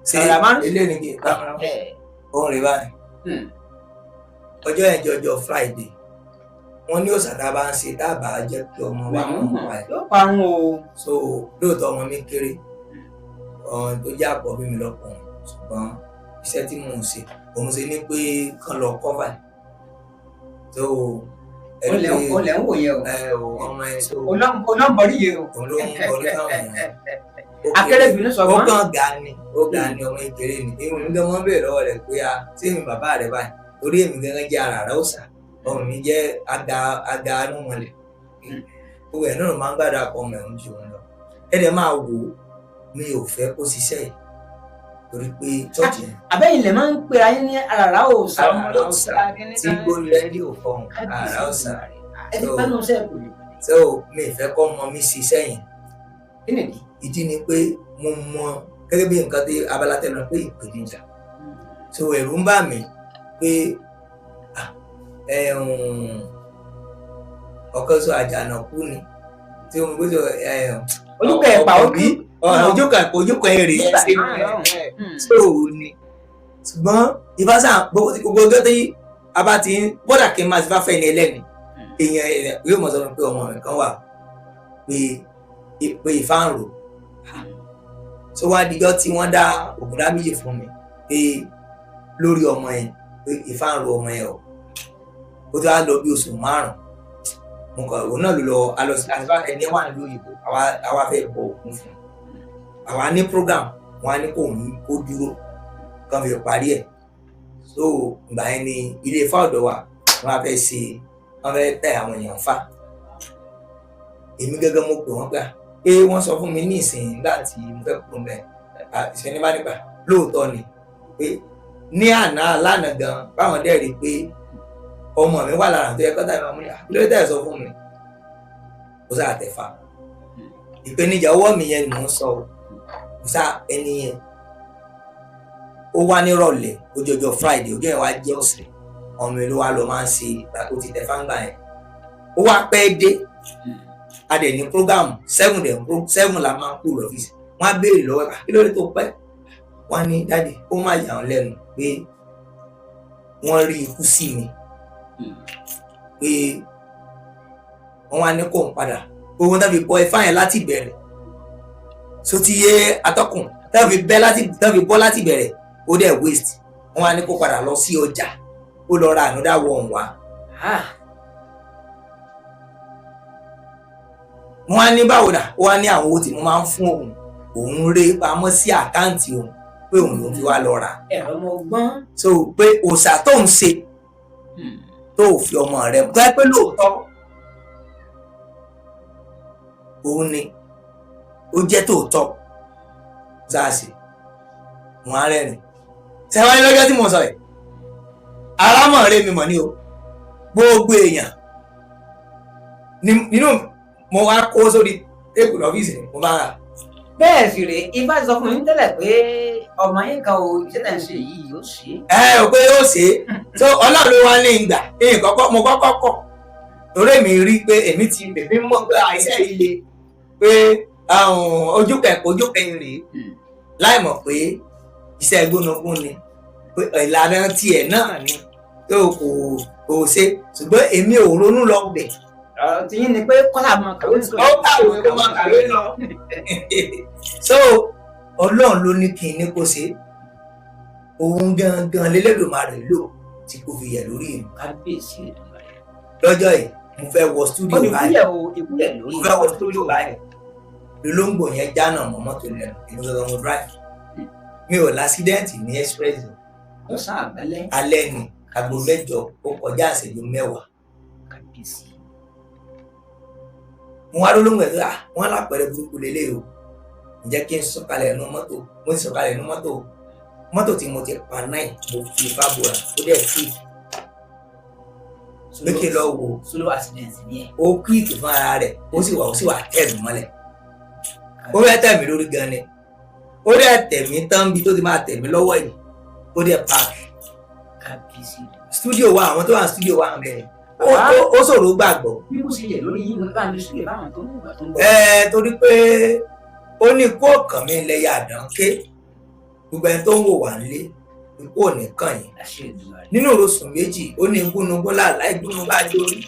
ṣé ilé ni kì í kámẹ́rà òun rè báyìí. ọjọ́ yẹn jọjọ Friday wọ́n ní òòṣà tá a bá ń ṣe dábàá jẹ́ kí ọmọ wa mọ̀ wá ẹ̀. yóò parun o. so lóòótọ́ ọmọ mi kéré tó jẹ́ àkọ́bí mi lọ́kùnrin ṣùgbọ́n iṣẹ́ tí mò ń ṣe òun ṣe ní pé kán lọ kọ́fà so olè ń wò yẹ o ọmọ ẹ so olóńbọrí yẹ o. òun ló ń bọrí káwọn èèyàn Akérèdọ́lù sọ ó wọn. kàn ga ni ọmọ ìkéré ni èmi nígbà wọn bèèrè lọ́wọ́ rẹ̀ pé ṣé èmi bàbá rẹ̀ báyìí torí èmi gángan jẹ́ àràrá òòṣà ọmọ mi jẹ́ aga anúmọ̀lẹ̀ owó ẹ̀ náà máa ń gbàdúrà pọ̀ ọmọ ẹ̀hún jù wọn lọ ẹ̀dẹ̀ máa wò ó mi ò fẹ́ kó ṣiṣẹ́ yìí torí pé chọ́ọ̀chì yẹn. àbẹ́yìn lè máa ń pera yín ní àràrá òòṣà tí gbórí rédíò fọhùn àràrá òòṣà ẹ ti pẹ́ nù sẹ́ẹ̀kù ni. so mi ì fẹ́ kọ́ ọmọ mi ṣiṣẹ́ yẹn kí nìdí. ìdí ni pé mo mọ gẹ́gẹ́ bí nǹkan tí abala tẹnu pé ìpèníjà so ẹ̀rù ń bà mí pé ọkọ sọ àjànàkú ni tí mo gbé sọ ojúkọ ẹ̀pà òbí ojúkọ èrè so ni ṣùgbọ́n ìbáṣà gbogbo ọjọ́ tí a bá ti ń bọ́dà kí n máa ti bá fẹ́ ní ẹlẹ́ni èèyàn yóò mọ̀ sọ pé ọmọ rẹ̀ kan wà pé ìfáàrò tó wá dijọ́ tí wọ́n dá ògùdá méjì fún mi pé lórí ọmọ yẹn pé ìfáàrò ọmọ yẹn ó tó wá lọ bí oṣù 5 mo kàn òun náà ló lọ alọ ẹni wà ní òyìnbó àwa fẹ́ bọ òkun fún àwa ní program wọn á ní kó dúró kàn fi parí ẹ̀ so ìgbà yẹn ni ilé Ifá ọ̀dọ̀ wa wọn á fẹ́ tẹ àwọn èèyàn fà èmi gẹ́gẹ́ mo pè wọ́n gbà pé wọ́n sọ fún mi ní ìsìn nígbà tí mo fẹ́ kúrò mẹ́ ìṣẹ́ni bá nígbà lóòótọ́ ni pé ní àná lánàá gan báwọn dẹ́ rí i pé ọmọ mi wà lára tó yẹ kọ́tà ìmọ̀ mi kí ló dẹ́ sọ fún mi kó sáà tẹ̀fà ìpèníjà ọwọ́ mi yẹn ni mò ń sọ kó sáà ẹni yẹn ó wá nírọ̀lẹ́ ojọjọ́ Friday ojú ẹ̀ wá jẹ́ ọ̀sẹ̀ ọmọ mi ló wá lọ máa ń ṣe ìgbà tó ti tẹ̀fà ń gbà yẹn ó wá pẹ́ dé a dẹ̀ ní program 7 la máa ń kú lọ́fíìsì wọ́n á béèrè lọ́wọ́ ẹ̀ kí ló dé tó pẹ́ wọ́n á ní dáàdì ó má yà wọ́n lẹ́nu pé wọ́n rí ikú sí mi pé wọ́n wá ní kó ń padà owó náà fi bọ́ Ifá yẹn láti bẹ̀rẹ̀ so ti yé atọ́kùn náà fi bọ́ láti bẹ̀rẹ̀ ó dẹ̀ waste wọ́n wá ní kó padà lọ sí ọjà ó lọ ra ànúdà wọ̀n wá. wọ́n á ní báwo dà ó wá ní àwọn owó tí mo máa ń fún òun ré pamọ́ sí àkáǹtì òun pé òun ló fi wá lọ rà. ẹ̀rọ ọmọ ọgbọ́n. so pé òòṣà tó ń ṣe tó fi ọmọ rẹ̀ tó yẹ pé lóòótọ́ òun ni ó jẹ́ tòótọ́ záàsì wọn á rẹ́rìn sẹ́wọ́n ní lọ́jọ́ tí mo sọ yìí arámọ̀ rẹ̀ mi mọ̀ ní o gbogbo èèyàn nínú mo wá kó sórí téèpù lọ́fíìsì mo bá rà. bẹ́ẹ̀ sì rèé Ifá sọ fún mi tẹ́lẹ̀ pé ọmọ yín kan ò iṣẹ́ tẹ̀ ń ṣe yìí yóò ṣe é. ò pé yóò ṣe é so Ọlọ́run ló wá ní ìgbà mo kọ́kọ́ kọ̀ torí mi rí pé èmi mọ̀ pé àìsàn yìí le pé ojúkẹ̀ rèé láì mọ̀ pé iṣẹ́ gbónúgbón ni pé ìlànà tiẹ̀ náà ni tó kò ṣe ṣùgbọ́n èmi ò ronú lọ bẹ̀ tí yín ni pé kọ́lá máa kàwé nìkan. ó kàwé kó máa kàwé lọ. So Ọlọ́run ló ní kí n ní kó ṣe òun gangan lélẹ́dùnmarè lò tí kò fi yẹ lórí mi. kábíyèsí lọ́jọ́ yìí mo fẹ́ wọ stúdíò báyìí ìkúlẹ̀ lórí mo fẹ́ wọ stúdíò báyìí lolóńgbò yẹn jánà mọ́ mọ́tò lẹ́nu ìlú sọ́dọ̀ mo drive mi ò lásídẹ́ǹtì ní express ọ̀sán àgbálẹ̀ alẹ́ ni aago 8 ó kọjá ìṣẹ́jú 10. kábíyèsí. mo wá lólóńgbò ẹ̀ tó wọ́n lápẹ̀rẹ̀ burúkú lélẹ̀ o ǹjẹ́ kí n sọ̀kalẹ̀ nínú mọ́tò mo ti sọ̀kalẹ̀ nínú mọ́tò tí mo ti pa 9 mo fi ifá bora ó dẹ̀ kí lókè lọ wò solo accident ni ẹ. ó kíìkì fún ara rẹ̀ ó sì wà tẹ̀mí mọ́lẹ̀ ó fẹ́ tẹ̀mí lórí gan ni ó dẹ̀ tẹ̀mí tán bí tó ti máa tẹ̀mí lọ́wọ́ yìí ó dẹ̀ páàkì. kábíyèsí. stúdíò wa àwọn tó wà ní stúdíò wa ń bẹ̀rẹ̀ ó ṣòro gbàgbọ́. bí mo ṣe yẹ lórí yín nípa ní sùúrù báwọn tó ń gbà tó ń bọ̀. torí pé ó ní ikú ọ̀kàn mi lẹ́yà àdánké gbogbo ẹni tó ń wò wá nílé ikú ò ní kàn yín. nínú oṣù méjì ó ní gúnugún láàlá ìgúnnú bá dórí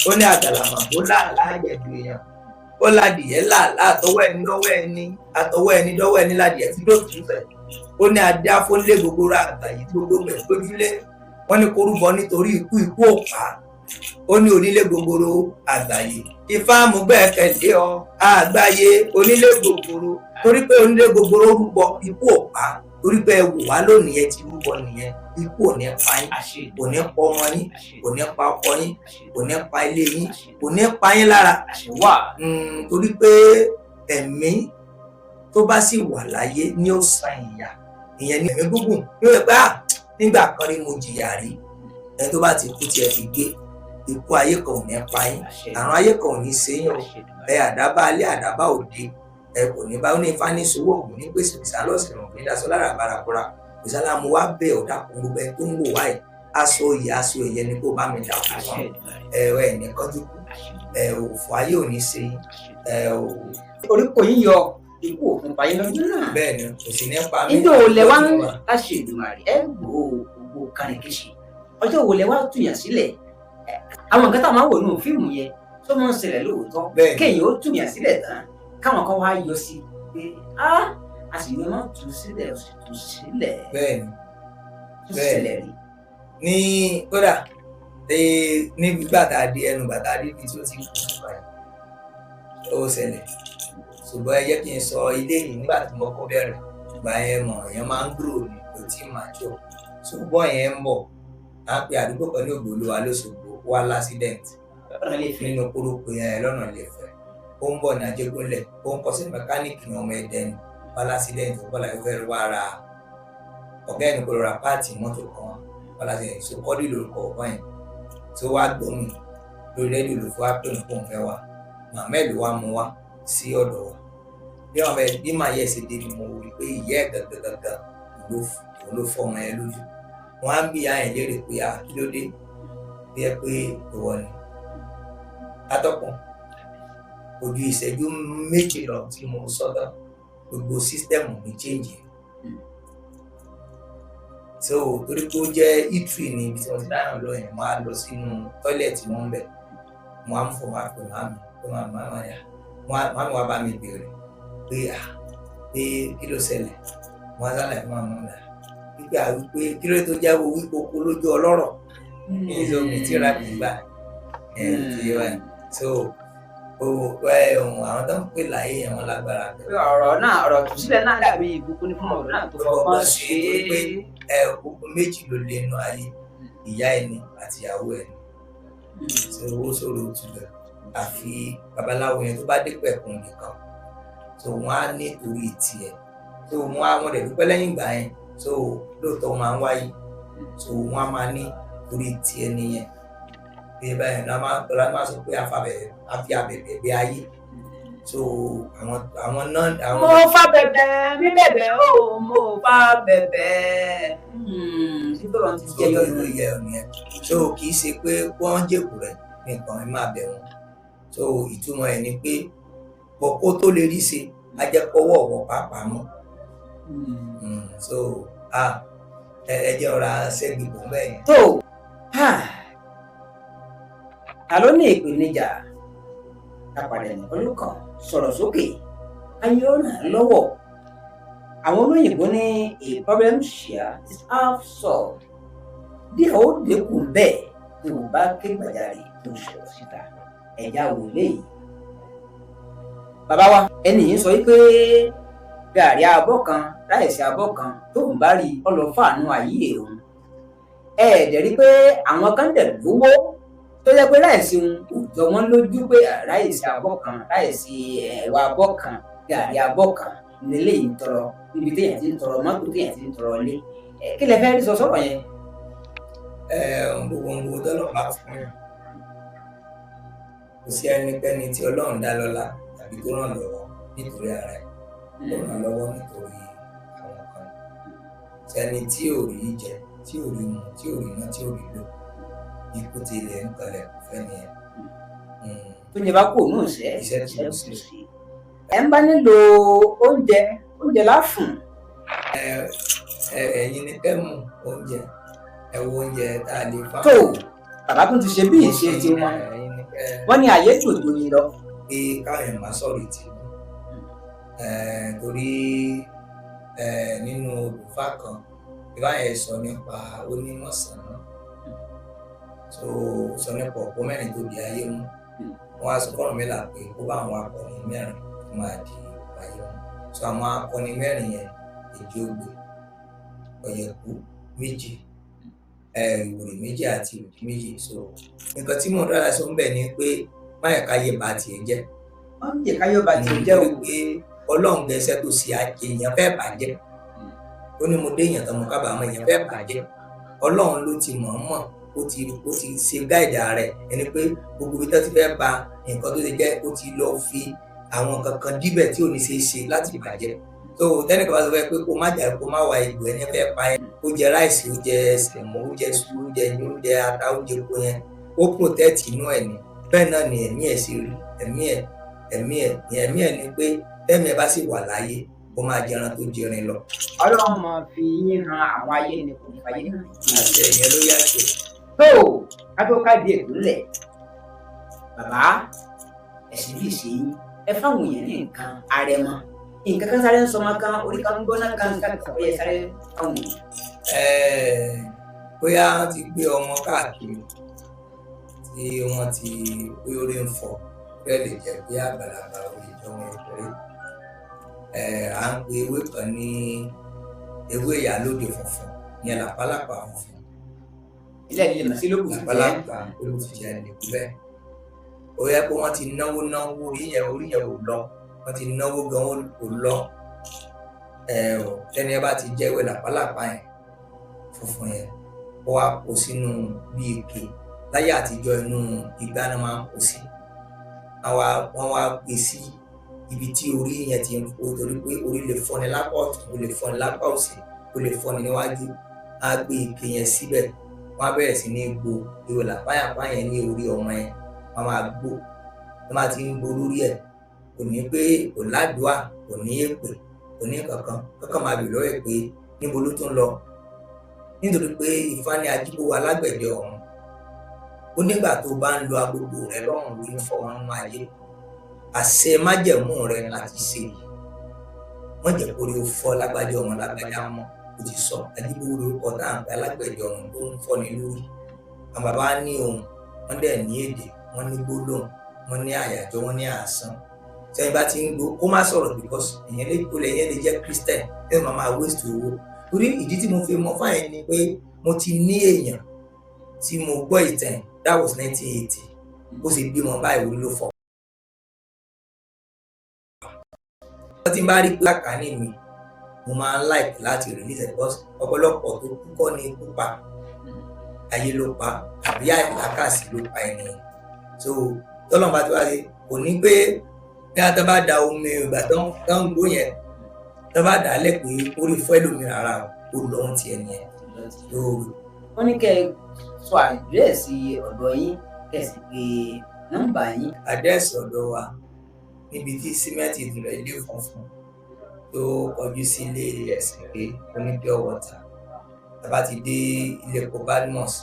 ó ní àgàlàmọ̀ tó láàlá àjẹ̀dù èèyàn ó ládìyẹ láàlá àtọwọ́ ẹni lọ́wọ́ ẹni àtọwọ́ ẹni lọ́wọ́ ẹni ládìyẹ tí ló tún fẹ̀ ó ní adé afọ́nlé gbogbo ra àgbáyé tí gbogbo gbẹ̀ gbójúlé wọ́n ní korúbọ nítorí ikú òpá ó ní onílé gogoro àgbáyé ifá mú gbẹ́kẹ̀lé ọ àgbáyé onílé gogoro torí pé onílé gogoro rúbọ ikú òpá torí pé ẹ wò wá lónìí ẹ ti rúbọ nìyẹn ikú ò ní pa yín kò ní pọ ọmọ yín kò ní pa ọkọ yín kò ní pa ilé yín kò ní pa yín lára torí pé ẹ̀mí tó bá sì wà láyé ní ó san ìyẹn ní ẹ̀mí gúngùn yóò pé nígbà kan rí mo jìyà rí ẹni tó bá ti kú tí ẹ fi gbé ikú ayé kan ò ní pa yín àrùn ayé kan ò ní ṣe yín ẹ àdábá alẹ́ àdábá òde ẹ kò ní bá ó ní ifá ní sowó ògùn ní pèsè ìsálọ̀sìn ọ̀gbìn ìdásọ́ lára àbárakúra ìsálàmù wa bẹ̀ ọ̀dà kún gbogbo ẹni tó ń wò wáyé aṣọ òye aṣọ ẹ̀yẹ ni kó bá mi dà fún wọn ẹ ní kánjú kú òfò ayé ò ní ṣe yín orí kò yín yọ ikú òkun payé lọ́jọ́ náà. bẹ́ẹ̀ ni kò sí ní pa mí. níjọ́ wo lẹ wá ń láṣẹ Èdùmàrè ẹ gbogbo kárìkìṣì ọjọ́ wo lẹ wá túyàn sílẹ̀ àwọn nǹkan tá a máa ń wò nínú fíìmù yẹn tó máa ń ṣẹlẹ̀ lóòótọ́ kéèyàn ó túyàn sílẹ̀ tán káwọn kan wá yọ sí pé a sì ní wọn tú sílẹ̀ ó sì tú sílẹ̀. bẹ́ẹ̀ni ṣẹlẹ̀ rí. ní kódà níbi gbàtà dé ẹnu gbàtà dé ibi tí ó ti kú nípa ẹ̀ ó ṣẹlẹ̀ ṣùgbọ́n ẹ jẹ́ kí n sọ ilé yìí nígbà tí mo kọ́ bẹ̀rẹ̀ ìgbà yẹn mọ̀ èèyàn máa ń gbúrò ní kò tí ì máa jọ ṣùgbọ́n yẹn ń bọ̀ á pe àdúgbò kan ní Ògbólúwa lóṣogbo wá lásídẹ̀ǹtì nínú kórópè yẹn lọ́nà Ilé-Ifẹ̀ ó ń bọ̀ ní Ajégúnlẹ̀ ó ń kọ́sẹ́ mẹkáníìkì ní ọmọ Ẹdẹ ní wá lásídẹ̀ǹtì ó bọ́lá ìfẹ́ wá ra ọ̀gá ẹni kò ra páàtì mọ́tò kan wá lásídẹ̀ǹtì tó kọ́ dìlò orúkọ ọ̀gbọ́n yẹn tó wá gbóhùn lórí rédíò ló fún ápẹ́ òǹkó òǹfẹ́ wa Mohammed wá mú wá sí ọ̀dọ̀ wa bí wọn bẹ bí màá yẹ ṣe dé ni mo rí pé ìyá ẹ gangan ló fọmọ ẹ lójú wọn á ń bí ìyá yẹn léèrè pé kí ló dé bí ẹ pé ìwọ ni atọ́kùn ojú ìṣẹ́jú méjì lọ tí mo sọ́dọ̀ gbogbo sísítẹ́ẹ̀mù mi change so torí pé ó jẹ́ itri ni ibi tí wọ́n ti dáhùn lọ yẹn máa lọ sínú tọ́ílẹ̀tì wọn bẹ̀ mo á ń fọ máa pè máa mi pé máa yà máa mi wá bá mi bèrè pé kí ló ṣẹlẹ̀ wọ́n á sálẹ̀ fún àwọn ọ̀nà wípé àwípé kí ló tó jáwọ́ wípé oko lójú ọlọ́rọ̀ ní omi tí ra kì í gbà ti wá so àwọn tó ń pè láyé yẹn wọn lágbára. ọ̀rọ̀ tùsílẹ̀ náà dàbí ìbùkún ní fún ọ̀rọ̀ náà tó fọwọ́ sí pé gbogbo méjì ló lé inú ayé ìyá ẹni àti ìyàwó ẹni tí owó sọ̀rọ̀ òtúbẹ̀ àfi babaláwo yẹn tó bá dé pẹ̀kun nìkan so wọ́n á ní torí tiẹ̀ so wọ́n á wọ́n dẹ̀ dúpẹ́ lẹ́yìn ìgbà yẹn so lóòótọ́ wọ́n máa ń wáyé so wọ́n á máa ní torí tiẹ̀ nìyẹn bí báyìí lọ́la máa sọ pé àfi abẹ̀bẹ̀ bí ayé so àwọn náà. mo fa bẹ̀bẹ̀ mi bẹ̀bẹ̀ o mo fa bẹ̀bẹ̀ síbẹ̀rọ̀ ti jẹ́ yọ̀ọ́ yẹ ọ̀ nìyẹn so kì í ṣe pé wọ́n jèkù rẹ̀ nìkan ẹ máa bẹ̀ wọ́n so ìtumọ̀ ẹ̀ ni pé kó tó lè rí ṣe ajẹ́pọ̀wọ́ ọ̀wọ́ pàápàá mọ́ so ẹ jẹ́ ọ̀rá ṣẹ́gi bò bẹ́ẹ̀ yẹn. tó ta ló ní ìpèníjà kápadà nìkan ló kàn sọ̀rọ̀ sókè ayé ó ràn án lọ́wọ́. Àwọn olóyìnbó ní a problem share is half solved. Bí ó dínkù bẹ́ẹ̀ tí o bá ké gbàjarè tó sọ̀rọ̀ síta ẹ̀já wò léyìí. Bàbá wa ẹni yìí sọ pé gàrí abọ́ kan ráìsì abọ́ kan tó ń bá rí ọlọ́fàánú ayé òun. Ẹ̀ẹ́dẹ̀ rí pé àwọn kan dẹ̀ lówó tó jẹ́ pé ráìsì òun kò jọ wọ́n lójú pé ráìsì abọ́ kan ráìsì ẹ̀wà abọ́ kan gàrí abọ́ kan nílé yìí ń tọrọ níbi téèyàn ti ń tọrọ mọ́tò téèyàn ti ń tọrọ ilé. Kí lẹ fẹ́ rí sọ sọ́rọ̀ yẹn? Gbogbo tọ́lọ́pàá fún yàn kò sí ẹnikẹ́ni tí Ọlọ́run dá lọ́lá tàbí tó ràn lọ́wọ́ nítorí ara ẹ̀ tó ràn lọ́wọ́ nítorí àwọn kan. Sẹ́ni tí ò rí jẹ tí ò rí mu tí ò rí ná tí ò rí lò ikú ti ilẹ̀ ń kalẹ̀ kò fẹ́ nìyẹn. Tó jẹ bá kú òun ṣẹ́ Iṣẹ́ tí ó ṣe. ẹ̀ ń bá nílò oúnjẹ láfùn. Ẹ̀yin ni kẹ́ mú oúnjẹ ẹ wo oúnjẹ tá a lè fa. Tó bàbá tún ti ṣe bí ìṣe ti wọn. Wọ́n ní ayé jù tó yín lọ. Pé káyọ̀ máa sọ̀rọ̀ ìtì torí nínú olùfà kan ìbáyẹ̀ sọ nípa onímọ̀sán náà sọ nípa ọ̀pọ̀ mẹ́rin tó di ayé mú wọ́n á sọ fọ́nrán mi là pé kó bá àwọn akọni mẹ́rin tó máa di ayé mú so àwọn akọni mẹ́rin yẹn èjì ògbè ọ̀yẹ̀kú méjì ìwòrì méjì àti ìròkì méjì so nǹkan tí mò ń dára sọ ń bẹ̀ ni pé máyẹ̀ká yé ba tiẹ̀ jẹ́ Wọ́n ń jẹ́ káyọ̀ bá tiẹ̀ jẹ́ nítorí pé Ọlọ́run gẹ̀ẹ́sẹ̀ tó ṣe èèyàn fẹ́ bàjẹ́ ó ní mo dé èèyàn tán mo kábàámọ̀ èèyàn fẹ́ bàjẹ́ Ọlọ́run ló ti mọ̀ọ́mọ̀ ó ti ṣe gáìdì rẹ̀ ẹni pé gbogbo ibi tó ti fẹ́ ba nǹkan tó ti jẹ́ ó ti lọ fi àwọn kankan díbẹ̀ tí ò ní ṣe é ṣe láti bàjẹ́ tó tẹ́nìkan bá sọ fẹ́ pé kó má jà kó má wa ìgbò ẹni fẹ́ pa ẹ́ ó jẹ ráìsì ó jẹ sẹ̀mó ó jẹ su ó jẹ ẹyin ó jẹ ata ó jẹ epo yẹn ó protect inú ẹ̀ ni bẹ́ẹ̀ náà ni ẹ̀mí ẹ̀ ṣe rí ẹ̀mí ẹ̀ ni pé tẹ́mi ẹ bá sì wà láyé ó máa jẹran tó jẹrin lọ. Ọlọ́run máa fi yín ran àwọn ayé ni kò ní fàyè náà. àti ẹ̀yẹ ló yàtọ̀. Tó adókàdé ìpínlẹ̀ bàbá ẹ̀sìn bí ìṣe yín ẹ fáwọn èèyàn ní nǹkan àrẹ̀mọ nǹkan kan sáré ń sọmọ kan orí kan ń gbóná kan ó yẹ sáré fáwọn èèyàn. Bóyá wọ́n ti gbé ọmọ káàkiri tí wọ́n ti pé orí ń fọ́ bẹ́ẹ̀ lè jẹ́ pé àgbàlagbà orí ìjọba ìpẹ́rẹ́ à ń pe ewé kan ní ewé ìyálóde funfun ìyẹn làpálàpá funfun ilé ìdílé màsí ló kù sí làpálàpá olùtìjẹ nìkú bẹ́ẹ̀ ó yẹ pé wọ́n ti náwó orí yẹn ò lọ wọ́n ti náwó gan ò lọ ẹni ẹ bá ti jẹ́ ewé làpálàpá yẹn funfun yẹn ó wá kó sínú bí ike láyé àtijọ́ inú igbá náà máa ń kó sí wọ́n wá gbé sí ibi tí orí yẹn ti ń kó torí pé orí lè fọ́ni lápá ọ̀tún ó lè fọ́ni lápá òsì ó lè fọ́ni níwájú á gbé ike yẹn síbẹ̀ wọ́n á bẹ̀rẹ̀ sí ní gbo ìwé làpáyàpá yẹn ní orí ọmọ yẹn wọ́n máa gbó wọ́n máa ti ń gbo lórí ẹ̀ kò ní pé kò ládùúà kò ní èpè kò ní kankan máa bì lọ́wọ́ ẹ̀ pé níbo ló tún lọ nítorí pé Ifá ní ajíbó alágbẹ̀dẹ ọ̀run ó nígbà tó bá ń lo agogo rẹ lọ́rùn lórí fọwọ́n máa yé àṣẹ májẹ̀mú rẹ láti ṣe yìí wọ́n jẹ́ kórè ó fọ́ lágbájá ọmọ lágbájá mọ́ ó ti sọ ajíbó orúkọ tá à ń pẹ́ alágbẹ̀dẹ ọ̀run tó ń fọ́ni lórí àwọn bàbá ní ohùn wọ́n dẹ̀ ní èdè wọ́n ní gbólóhùn wọ́n ní àyàjọ́ wọ́n ní àásán sẹ́yìn bá ti ń gbó kó má sọ̀rọ̀ because èèyàn lè jẹ́ Christian ẹ̀ máa máa waste owó torí ìdí tí mo fi mọ fáyẹn ni pé mo ti ní èèyàn tí mo gbọ́ ìtàn that was 1980 bó ṣe bímọ báyìí orí ló fọ́. wọ́n ti bá rí pé àkànní mi mo máa ń like láti release it because ọ̀pọ̀lọpọ̀ tó kú kọ́ ni ikú pa ayé ló pa àbí àìlákàsí ló pa ènìyàn so tọ́lọ́mọba tó wá sí kò ní pé bí a tó bá da omi ìgbà tó ń gbó yẹn tó bá dà á lẹ̀ pé orí fọ́ ẹlòmíràn ara ó lọ́hún ti ẹni yẹn. Wọ́n ní kẹ́ ẹ sọ àdírẹ́sì ọ̀dọ̀ yín kẹ̀sì pé nọ́mbà yín. àdírẹ́sì ọ̀dọ̀ wa níbi tí símẹ́ǹtì ìdúró ilé funfun tó kọjú sí ilé ẹ̀sìn pé oní pure water tá bá ti dé ilé epo Badmus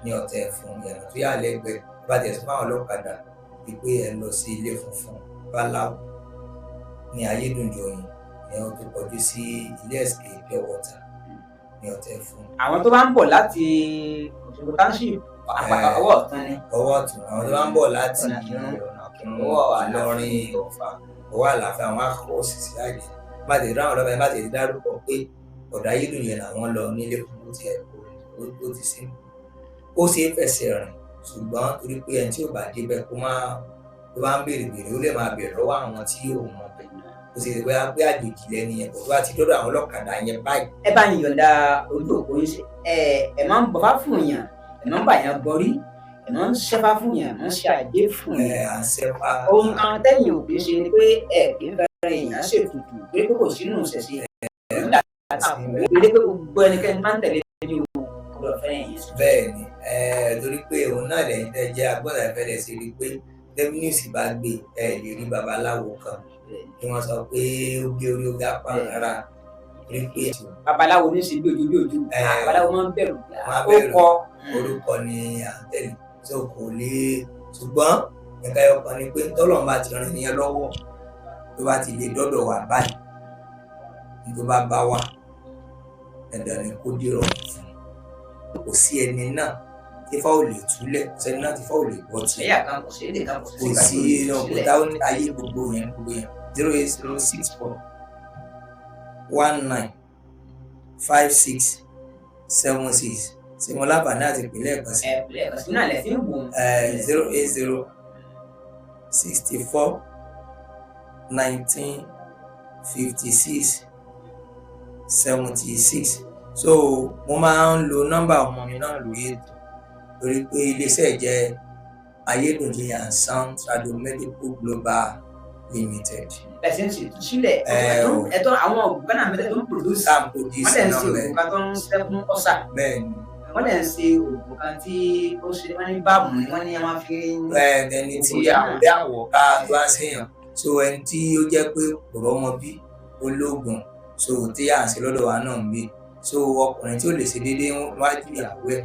ní Ọ̀tẹ̀ fún ìyànà tó yà lẹ́gbẹ̀ẹ́ bá tiẹ̀ sọ fáwọn ọlọ́kadà wípé ẹ lọ sí ilé funfun báláwo ní ayédùnjọyìn ní ọ tó kọjú sí ilé SK pure water ní ọ̀tẹ̀ fún. àwọn tó bá ń bọ̀ láti Òṣogbo township ọwọ́ ọ̀tún ni. ọwọ́ ọ̀tún àwọn tó bá ń bọ̀ láti Ìlọrin ọwọ́ àlàáfíà àwọn akọ̀wé òṣìṣẹ́ àgbẹ̀ bá ti ráwọn ọlọ́pàá bá ti dárúkọ pé ọ̀dọ̀ ayédùnjọyìn làwọn lọ nílé fún ó ti sí. ó ṣe é fẹsẹ̀ rìn ṣùgbọ́n torí pé ẹni tí ò bá débẹ̀ kó bá ń béèrè ó lè máa béèrè lọ́wọ́ àwọn tí yóò mọ̀ bẹ́ẹ̀ ó sì rí pé àjèjì lẹ́ni yẹn kò tó bá ti dọ́dọ̀ àwọn ọlọ́kadà yẹn báyìí. ẹ bá yín yọ̀ǹda ojú òpó yín ṣe ẹ máa ń bọ́fá fún yàn ẹ máa ń bà yàn gbọ́rí ẹ máa ń ṣẹ́fá fún yàn ẹ máa ń ṣe àjẹ́ fún yàn. à ń ṣẹ́fá. ohun kan tẹ́yìn òbí ṣe ni pé ẹ kì í fẹ́ràn èèyàn ṣètùtù pé kò sínú ìṣẹ̀ṣe pé gbogbo ẹnikẹ́ni máa ń tẹ̀lé ní ọgbọ̀n fẹ́ràn yìí. bẹ́ẹ̀ ni torí pé òun náà lẹ́yìn tẹ́ jẹ́ agbọ́dọ̀ ìfẹ́lẹ̀ sí rí pé tẹ́bínísì bá gbé ẹ lè rí babaláwo kan kí wọ́n sọ pé ó gbé orí ó ga pa rárá rí pé. babaláwo ní ṣe bí ojú babaláwo máa ń bẹ̀rù ó kọ orúkọ ni à ń tẹ̀lé tó kò lè ṣùgbọ́n nǹkan ẹyọkan ni pé tọ́lọ́run bá ti rìn yẹn lọ́wọ́ tó bá ti lè dọ́dọ̀ wà báyìí ní tó bá wà dandan ni kó dèrò fún kò sí ẹni náà tí fáwọn ò lè túlẹ̀ kò sẹ́ni náà tí fáwọn ò lè gbọ́ tí kò sí ọ̀pọ̀ta ayé gbogbo yẹn 08064 19 56 76 tí mo lábàá náà ti pèlè ẹ̀kan sí 080 64 19 56 76 so mo máa ń lo nọ́mbà ọmọ mi náà lórí ètò torí pé iléeṣẹ́ jẹ́ ayédùnjọyìn and sound tradomedical global limited. ẹ̀sìn ṣe ìtúsílẹ̀ ẹ̀tọ́ àwọn òògùn náà mẹ́tẹ̀ẹ́ tó ń produce wọ́n dẹ̀ ń ṣe òògùn kan tó ń ṣẹ́kún ọ̀sà wọ́n dẹ̀ ń ṣe òògùn kan tí ó ṣe wọ́n ní báàmù ni wọ́n ní wọ́n fi ẹni tí àwòdì àwọ̀ ká tó á ṣèyàn so ẹni tí ó jẹ́ pé kò rọ́mọ bí ológun so tí à ń ṣe lọ́dọ̀ wa náà ń gbé so ọkùnrin tí ó lè ṣe déédéé wájú ìyàwó ẹ̀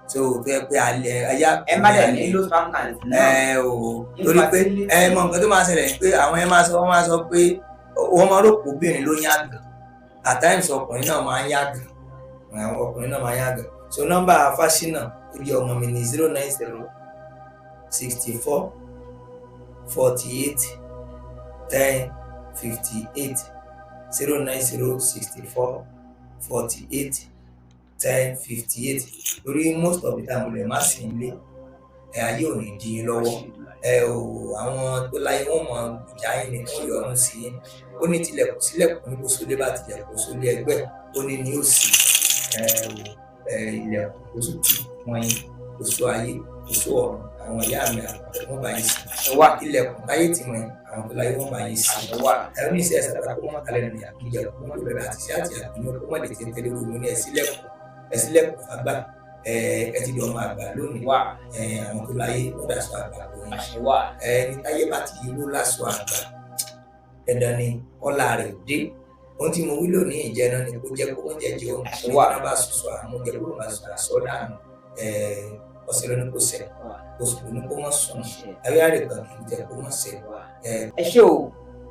so tó yẹ pé alẹ́ ayá. ẹ má dẹ̀ nílò spamkan náà. torí pé mọ nǹkan tó máa ṣẹlẹ̀ ni pé àwọn wọ́n máa sọ pé wọ́n máa rò pé obìnrin ló yàgàn at times ọkùnrin náà máa ń yàgàn ọkùnrin náà máa ń yàgàn so nọ́mbà Fáṣínà ó jẹ́ ọmọ mi ní 090 64 48 10 58 090 64 48 10 58 lórí most of the time olè má sí ilé ayé ò ní di lọ́wọ́ àwọn tó láyé wọn mọ ìjà yín ni wọn yọrùn sí yín ó ní tilẹ̀kùn sílẹ̀kùn ní kó sólé bá tilẹ̀kùn sólé ẹgbẹ́ ó ní ní òsì ilẹ̀kùn kó sùn wọn yín kó só ayé kó só ọ̀run àwọn ìyá mi àwọn wọn bá yín sí wá ilẹ̀kùn láyé tí wọn àwọn tó láyé wọn bá yín sí wá ẹ̀rọ ní ìṣẹ́ ẹ̀sẹ̀ àtàkùn wọn kalẹ̀ ní àkíjẹ kó wọn bẹ̀rẹ̀ àti ṣe àti àkíjẹ kó wọn lè ti tẹ̀lé omi ní ẹ̀sílẹ̀kùn fagbá ẹ ti di ọmọ àgbà lónìí àwọn tó láyé wọn dàsọ àgbà lónìí ní táyé bá ti yí ló lásọ àgbà dandan ni ọlá rẹ̀ dé ohun tí mo wí lónìí ìjẹun ni kó jẹ́ kó oúnjẹ jẹ ohun tí wọn bá sọsọ àwọn oúnjẹ kó bá sọ àsọ dànù ọsẹ lónìí kó sẹ oṣù lónìí kó mọ sùn ayé àrè kan kì í jẹ kó mọ sẹ. ẹ ṣé o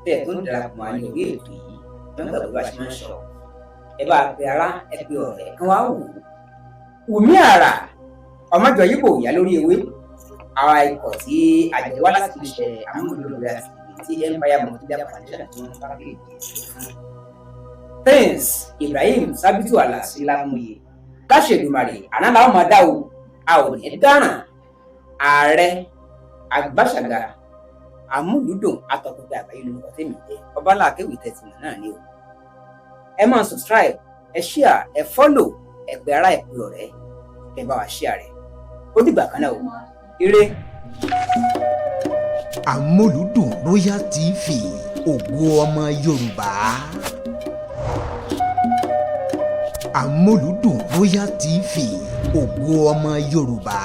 bẹ́ẹ̀ tó ń darapọ̀ àní òwe ètò yìí nígbà tó bá ṣe máa ń sọ ẹ bá pe ara ẹ pe ọ̀rẹ́ kan wá wò ó Wùmí Àrà ọmọjọ yìí kò yá lórí ewé àwa ikọ̀ tí àjẹwá láti ṣe àmúlòdòdò àti tí Empire Multimedia Foundation tó ń pàkéjì fún Prince Ibrahim Sábìtù Àlàsí Lámúyè láṣẹdùmarè ànáńlá ọmọ dá o a ò ní dáràn ààrẹ Àgbàṣàgà àmúlùdùn àtọkùnrin àgbáyé lórúkọ tèmi jẹ ọbalàkẹwì tẹsán náà ni o ẹ máa subscribe ẹ share ẹ follow ẹ pè ará ẹ pè ọ̀rẹ́ ẹ bá wa share rẹ ó dìgbà kan náà o ire. Àmúlùdùn Royal TV ògo ọmọ Yorùbá. Àmúlùdùn Royal TV ògo ọmọ Yorùbá.